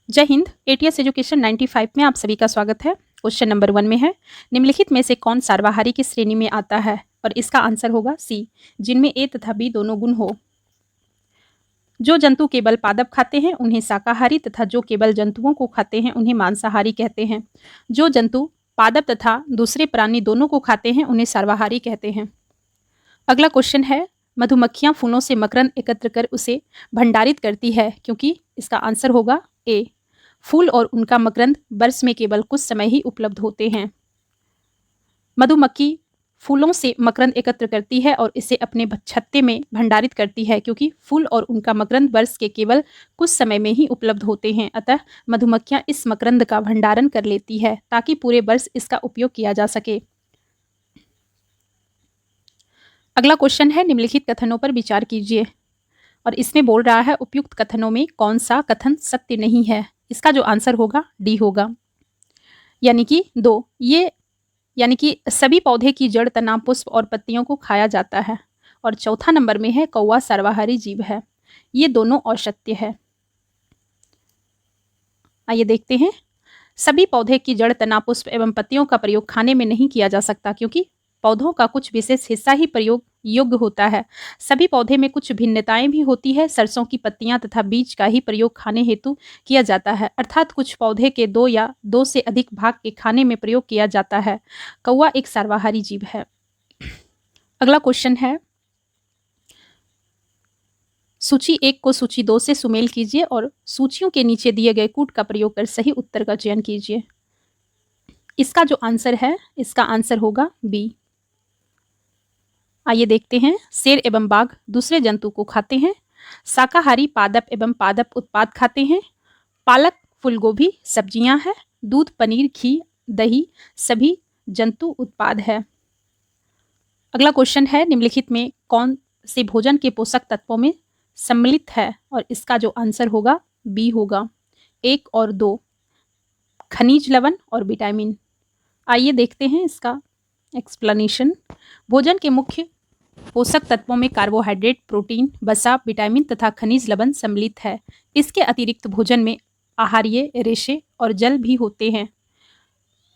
जय Hind. ATS education 95 में आप सभी का स्वागत है। क्वेश्चन नंबर 1 में है, निम्नलिखित में से कौन सर्वाहारी की श्रेणी में आता है? और इसका आंसर होगा सी, जिनमें ए तथा बी दोनों गुण हो। जो जंतु केवल पादप खाते हैं उन्हें शाकाहारी तथा जो केवल जंतुओं को खाते हैं उन्हें मांसाहारी कहते हैं। जो जंतु पादप तथा दूसरे प्राणी दोनों को खाते हैं उन्हें सर्वाहारी कहते हैं। अगला क्वेश्चन है, मधुमक्खियां फूलों से मकरंद एकत्र कर उसे भंडारित करती है, क्योंकि इसका आंसर होगा ए, फूल और उनका मकरंद वर्ष में केवल कुछ समय ही उपलब्ध होते हैं। मधुमक्खी फूलों से मकरंद एकत्र करती है और इसे अपने छत्ते में भंडारित करती है, क्योंकि फूल और उनका मकरंद वर्ष के केवल कुछ समय में ही उपलब्ध होते हैं। अतः मधुमक्खियां इस मकरंद का भंडारण कर लेती है ताकि पूरे वर्ष इसका उपयोग किया जा सके। अगला क्वेश्चन है, निम्नलिखित कथनों पर विचार कीजिए। और इसमें बोल रहा है, उपयुक्त कथनों में कौन सा कथन सत्य नहीं है? इसका जो आंसर होगा डी होगा, यानी कि 2। ये यानी कि सभी पौधे की जड़, तना, पुष्प और पत्तियों को खाया जाता है। और चौथा नंबर में है, कौवा सर्वाहारी जीव है। ये दोनों असत्य है। आइए देखते हैं। सभी पौधे की जड़, तना, पुष्प एवं पत्तियों का प्रयोग खाने में नहीं किया जा सकता, क्योंकि पौधों का कुछ विशेष हिस्सा ही प्रयोग योग्य होता है। सभी पौधे में कुछ भिन्नताएं भी होती है। सरसों की पत्तियां तथा बीज का ही प्रयोग खाने हेतु किया जाता है, अर्थात कुछ पौधे के 2 या 2 से अधिक भाग के खाने में प्रयोग किया जाता है। कौवा एक सर्वाहारी जीव है। अगला क्वेश्चन है, सूची 1 को सूची 2 से सुमेल कीजिए और सूचियों के नीचे दिए गए कूट का प्रयोग कर सही उत्तर का चयन कीजिए। इसका जो आंसर है, इसका आंसर होगा बी। आइए देखते हैं। शेर एवं बाघ दूसरे जंतु को खाते हैं। शाकाहारी पादप एवं पादप उत्पाद खाते हैं। पालक, फूलगोभी सब्जियां हैं। दूध, पनीर, घी, दही सभी जंतु उत्पाद है। अगला क्वेश्चन है, निम्नलिखित में कौन से भोजन के पोषक तत्वों में सम्मिलित है? और इसका जो आंसर होगा बी होगा, 1 और 2, खनिज, लवण और विटामिन। आइए देखते हैं इसका एक्सप्लेनेशन। भोजन के मुख्य पोषक तत्वों में कार्बोहाइड्रेट, प्रोटीन, वसा, विटामिन तथा खनिज लवण सम्मिलित है। इसके अतिरिक्त भोजन में आहार्य रेशे और जल भी होते हैं।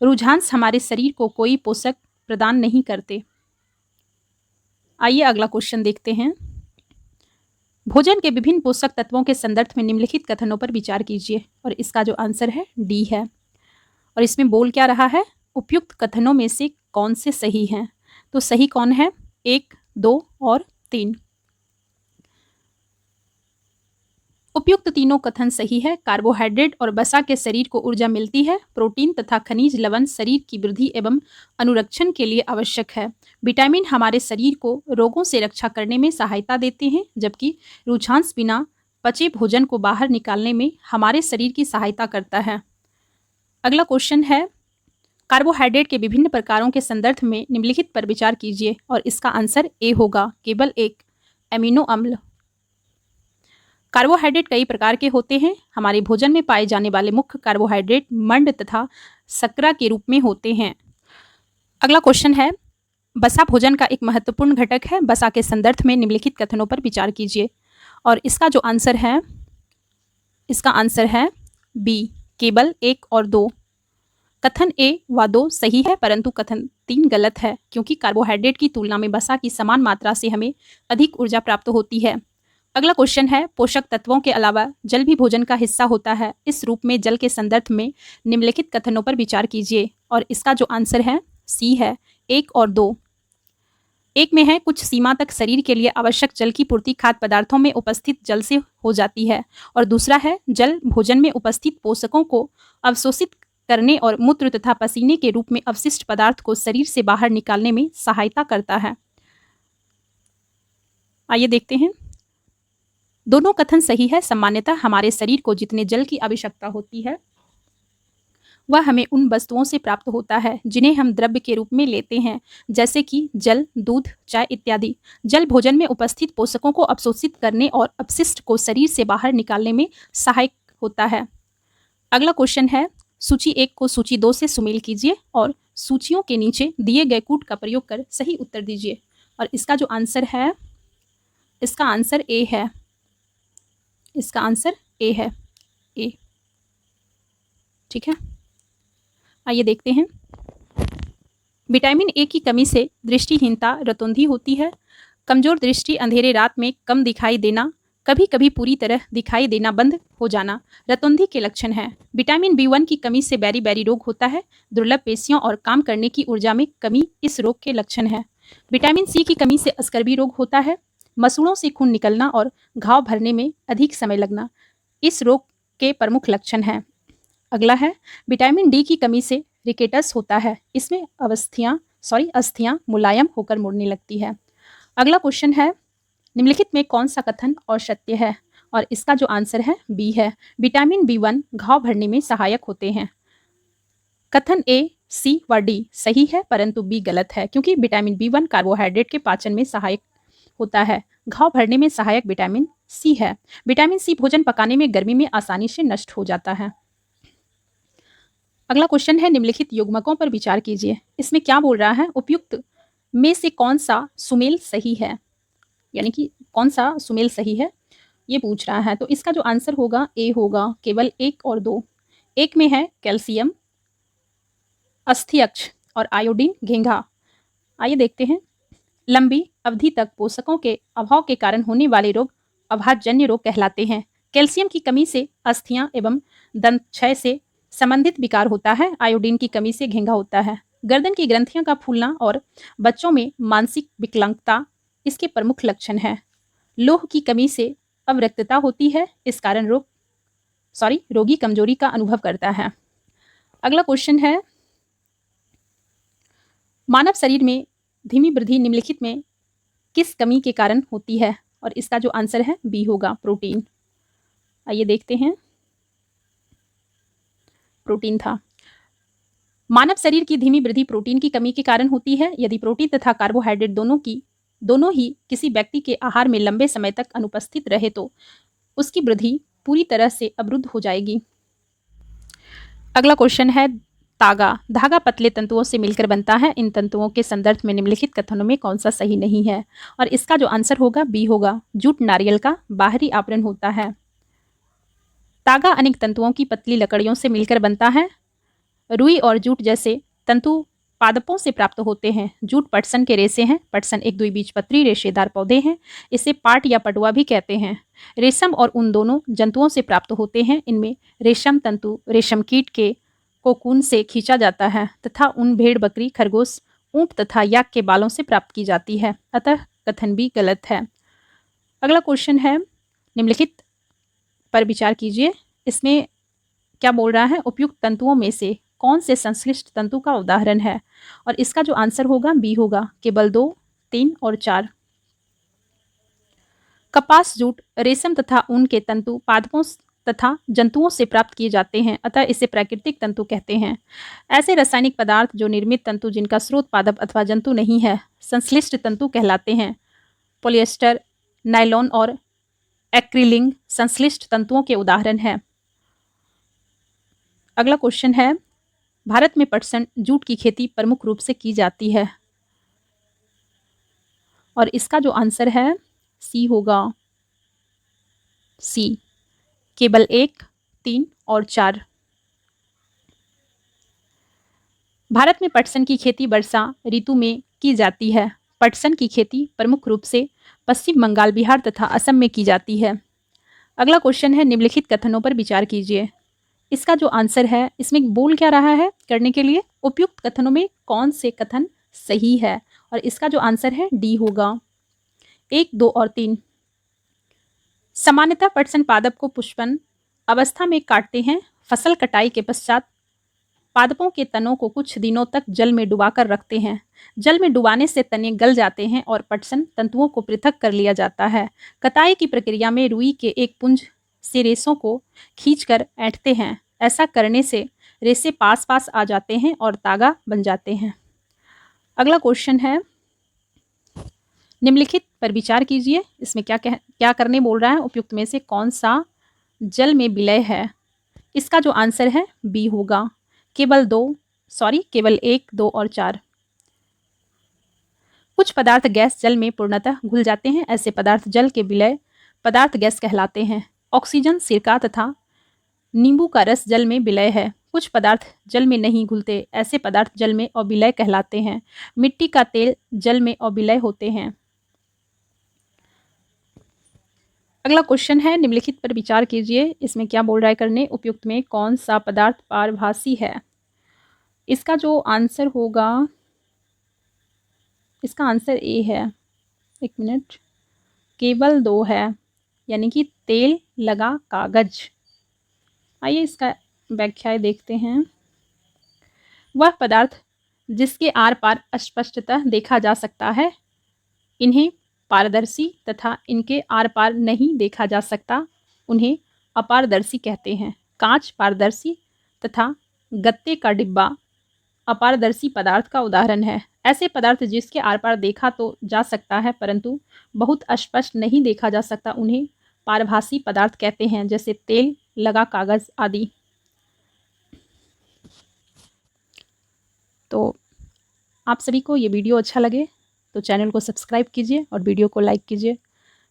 रुझांश हमारे शरीर को कोई पोषक प्रदान नहीं करते। आइए अगला क्वेश्चन देखते हैं। भोजन के विभिन्न पोषक तत्वों के संदर्भ में निम्नलिखित कथनों पर विचार कीजिए। और इसका जो आंसर है डी है। और इसमें बोल क्या रहा है, उपयुक्त कथनों में से कौन से सही हैं? तो सही कौन है? 1, 2 और 3। उपयुक्त तीनों कथन सही है। कार्बोहाइड्रेट और वसा के शरीर को ऊर्जा मिलती है। प्रोटीन तथा खनिज लवण शरीर की वृद्धि एवं अनुरक्षण के लिए आवश्यक है। विटामिन हमारे शरीर को रोगों से रक्षा करने में सहायता देते हैं, जबकि रुझांश बिना पचे भोजन को बाहर निकालने में हमारे शरीर की सहायता करता है। अगला क्वेश्चन है, कार्बोहाइड्रेट के विभिन्न प्रकारों के संदर्भ में निम्नलिखित पर विचार कीजिए। और इसका आंसर ए होगा, केवल एक, एमिनो अम्ल। कार्बोहाइड्रेट कई प्रकार के होते हैं। हमारे भोजन में पाए जाने वाले मुख्य कार्बोहाइड्रेट मंड तथा शर्करा के रूप में होते हैं। अगला क्वेश्चन है, वसा भोजन का एक महत्वपूर्ण घटक है। वसा के संदर्भ में निम्नलिखित कथनों पर विचार कीजिए। और इसका जो आंसर है, इसका आंसर है बी, केवल 1 और 2। कथन ए व 2 सही है, परंतु कथन 3 गलत है, क्योंकि कार्बोहाइड्रेट की तुलना में वसा की समान मात्रा से हमें अधिक ऊर्जा प्राप्त होती है। अगला क्वेश्चन है, पोषक तत्वों के अलावा जल भी भोजन का हिस्सा होता है। इस रूप में जल के संदर्भ में निम्नलिखित कथनों पर विचार कीजिए। और इसका जो आंसर है सी है, 1 और 2। एक में है, कुछ सीमा तक शरीर के लिए आवश्यक जल की पूर्ति खाद्य पदार्थों में उपस्थित जल से हो जाती है। और दूसरा है, जल भोजन में उपस्थित पोषकों को अवशोषित करने और मूत्र तथा पसीने के रूप में अवशिष्ट पदार्थ को शरीर से बाहर निकालने में सहायता करता है। आइए देखते हैं। दोनों कथन सही है। सामान्यतः हमारे शरीर को जितने जल की आवश्यकता होती है वह हमें उन वस्तुओं से प्राप्त होता है जिन्हें हम द्रव्य के रूप में लेते हैं, जैसे कि जल, दूध, चाय इत्यादि। जल भोजन में उपस्थित पोषकों को अवशोषित करने और अपशिष्ट को शरीर से बाहर निकालने में सहायक होता है। अगला क्वेश्चन है, सूची 1 को सूची 2 से सुमेल कीजिए और सूचियों के नीचे दिए गए कूट का प्रयोग कर सही उत्तर दीजिए। और इसका जो आंसर है, इसका आंसर ए है। इसका आंसर ए है, ए। ठीक है, आइए देखते हैं। विटामिन ए की कमी से दृष्टिहीनता, रतौंधी होती है। कमजोर दृष्टि, अंधेरे रात में कम दिखाई देना, कभी कभी पूरी तरह दिखाई देना बंद हो जाना रतौंधी के लक्षण है। विटामिन बी1 की कमी से बैरी बैरी रोग होता है। दुर्लभ पेशियों और काम करने की ऊर्जा में कमी इस रोग के लक्षण है। विटामिन सी की कमी से अस्कर्वी रोग होता है। मसूड़ों से खून निकलना और घाव भरने में अधिक समय लगना इस रोग के प्रमुख लक्षण हैं। अगला है विटामिन डी की कमी से रिकेटस होता है। इसमें अस्थियां मुलायम होकर मुड़ने लगती है। अगला क्वेश्चन है निम्नलिखित में कौन सा कथन और सत्य है, और इसका जो आंसर है बी है। विटामिन बी1 घाव भरने में सहायक होते हैं। कथन ए, सी व डी सही है, परंतु बी गलत है, क्योंकि विटामिन बी1 कार्बोहाइड्रेट के पाचन में सहायक होता है। घाव भरने में सहायक विटामिन सी है। विटामिन सी भोजन पकाने में गर्मी में आसानी से नष्ट हो जाता है। अगला क्वेश्चन है निम्नलिखित युग्मकों पर विचार कीजिए। इसमें क्या बोल रहा है, उपयुक्त में से कौन सा सुमेल सही है, यानी कि कौन सा सुमेल सही है ये पूछ रहा है। तो इसका जो आंसर होगा ए होगा, केवल 1 और 2। एक में है कैल्शियम, अस्थियक्ष और आयोडीन घेंघा। आइए देखते हैं। लंबी अवधि तक पोषकों के अभाव के कारण होने वाले रोग अभाजन्य रोग कहलाते हैं। कैल्शियम की कमी से अस्थियां एवं दंत क्षय से संबंधित विकार होता है। आयोडीन की कमी से घेंघा होता है। गर्दन की ग्रंथियों का फूलना और बच्चों में मानसिक विकलांगता इसके प्रमुख लक्षण हैं। लोह की कमी से अवरक्तता होती है। इस कारण रोगी कमजोरी का अनुभव करता है। अगला क्वेश्चन है मानव शरीर में धीमी वृद्धि निम्नलिखित में किस कमी के कारण होती है, और इसका जो आंसर है बी होगा, प्रोटीन। आइए देखते हैं। प्रोटीन था। मानव शरीर की धीमी वृद्धि प्रोटीन की कमी के कारण होती है। यदि प्रोटीन तथा कार्बोहाइड्रेट दोनों ही किसी व्यक्ति के आहार में लंबे समय तक अनुपस्थित रहे तो उसकी वृद्धि पूरी तरह से अवरुद्ध हो जाएगी। अगला क्वेश्चन है तागा। धागा पतले तंतुओं से मिलकर बनता है। इन तंतुओं के संदर्भ में निम्नलिखित कथनों में कौन सा सही नहीं है, और इसका जो आंसर होगा बी होगा। जूट नारियल का बाहरी आवरण होता है। तागा अनेक तंतुओं की पतली लकड़ियों से मिलकर बनता है। रुई और जूट जैसे तंतु पादपों से प्राप्त होते हैं। जूट पटसन के रेशे हैं। पटसन एक द्विबीजपत्री रेशेदार पौधे हैं। इसे पाट या पटुआ भी कहते हैं। रेशम और ऊन दोनों जंतुओं से प्राप्त होते हैं। इनमें रेशम तंतु रेशम कीट के कोकून से खींचा जाता है तथा ऊन भेड़, बकरी, खरगोश, ऊंट तथा याक के बालों से प्राप्त की जाती है। अतः कथन भी गलत है। अगला क्वेश्चन है निम्नलिखित पर विचार कीजिए। इसमें क्या बोल रहा है, उपयुक्त तंतुओं में से कौन से संश्लिष्ट तंतु का उदाहरण है, और इसका जो आंसर होगा बी होगा, केवल 2, 3 और 4। कपास, जूट, रेशम तथा ऊन के तंतु पादपों तथा जंतुओं से प्राप्त किए जाते हैं, अतः इसे प्राकृतिक तंतु कहते हैं। ऐसे रासायनिक पदार्थ जो निर्मित तंतु जिनका स्रोत पादप अथवा जंतु नहीं है संश्लिष्ट तंतु कहलाते हैं। पॉलिएस्टर, नायलॉन और एक्रिलिक संश्लिष्ट तंतुओं के उदाहरण हैं। अगला क्वेश्चन है भारत में पटसन जूट की खेती प्रमुख रूप से की जाती है, और इसका जो आंसर है सी होगा, सी, केवल 1, 3 और 4। भारत में पटसन की खेती वर्षा ऋतु में की जाती है। पटसन की खेती प्रमुख रूप से पश्चिम बंगाल, बिहार तथा असम में की जाती है। अगला क्वेश्चन है निम्नलिखित कथनों पर विचार कीजिए। इसका जो आंसर है, इसमें बोल क्या रहा है करने के लिए, उपयुक्त कथनों में कौन से कथन सही है, और इसका जो आंसर है डी होगा, 1, 2 और 3। सामान्यतः पटसन पादप को पुष्पन अवस्था में काटते हैं। फसल कटाई के पश्चात पादपों के तनों को कुछ दिनों तक जल में डुबाकर रखते हैं। जल में डुबाने से तने गल जाते हैं और पटसन तंतुओं को पृथक कर लिया जाता है। कटाई की प्रक्रिया में रुई के एक पुंज से रेशों को खींचकर ऐंठते हैं। ऐसा करने से रेशे पास पास आ जाते हैं और तागा बन जाते हैं। अगला क्वेश्चन है निम्नलिखित पर विचार कीजिए। इसमें क्या करने बोल रहा है, उपयुक्त में से कौन सा जल में विलय है। इसका जो आंसर है बी होगा, केवल 1, 2 और 4। कुछ पदार्थ गैस जल में पूर्णतः घुल जाते हैं। ऐसे पदार्थ जल के विलय पदार्थ गैस कहलाते हैं। ऑक्सीजन, सिरका तथा नींबू का रस जल में विलय है। कुछ पदार्थ जल में नहीं घुलते, ऐसे पदार्थ जल में अविलय कहलाते हैं। मिट्टी का तेल जल में अविलय होते हैं। अगला क्वेश्चन है, निम्नलिखित पर विचार कीजिए। इसमें क्या बोल रहा है करने, उपयुक्त में कौन सा पदार्थ पारभासी है। इसका जो आंसर होगा, इसका आंसर ए है। एक मिनट, केवल 2 है, यानी कि तेल लगा कागज। आइए इसका व्याख्याएं देखते हैं। वह पदार्थ जिसके आर पार स्पष्टतः देखा जा सकता है, इन्हें पारदर्शी तथा इनके आर पार नहीं देखा जा सकता, उन्हें अपारदर्शी कहते हैं। कांच पारदर्शी तथा गत्ते का डिब्बा अपारदर्शी पदार्थ का उदाहरण है। ऐसे पदार्थ जिसके आर पार देखा तो जा सकता है परंतु बहुत स्पष्ट नहीं देखा जा सकता, उन्हें पारभासी पदार्थ कहते हैं, जैसे तेल लगा कागज आदि। तो आप सभी को ये वीडियो अच्छा लगे तो चैनल को सब्सक्राइब कीजिए और वीडियो को लाइक कीजिए।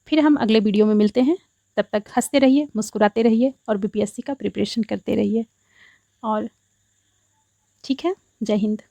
फिर हम अगले वीडियो में मिलते हैं। तब तक हंसते रहिए, मुस्कुराते रहिए और बीपीएससी का प्रिपरेशन करते रहिए। और ठीक है, जय हिंद।